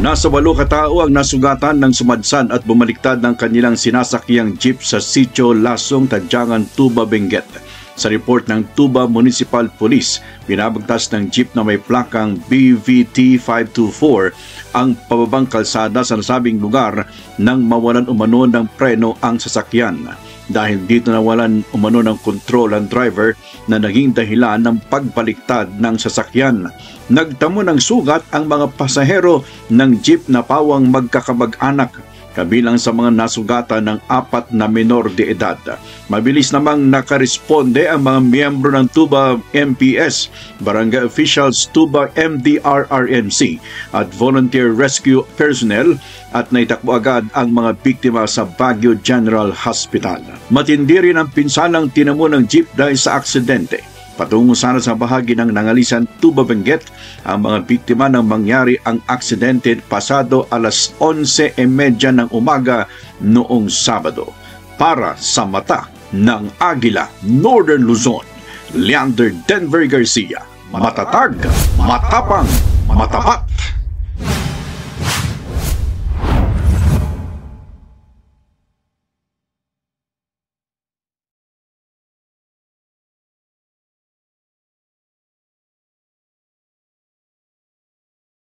Nasa 8 katao ang nasugatan ng sumadsan at bumaliktad ng kanilang sinasakyang jeep sa Sitio Lasong, Tadyangan, Tuba, Benguet. Sa report ng Tuba Municipal Police, binabagtas ng jeep na may plakang BVT 524 ang pababang kalsada sa nasabing lugar nang mawalan umano ng preno ang sasakyan. Dahil dito nawalan umano ng kontrol ang driver na naging dahilan ng pagbaliktad ng sasakyan. Nagtamo ng sugat ang mga pasahero ng jeep na pawang magkakamag-anak, kabilang sa mga nasugatan ng 4 na menor de edad. Mabilis namang nakaresponde ang mga miyembro ng Tuba MPS, barangay officials, Tuba MDRRMC at volunteer rescue personnel at naitakbo agad ang mga biktima sa Baguio General Hospital. Matindi rin ang pinsalang tinamo ng jeep dahil sa aksidente. Patungo sana sa bahagi ng Nangalisan, Tuba, Benguet, ang mga biktima nang mangyari ang aksidente pasado alas 11:30 ng umaga noong Sabado. Para sa mata ng Agila, Northern Luzon, Leander Denver Garcia, matatag, matapang, matapat.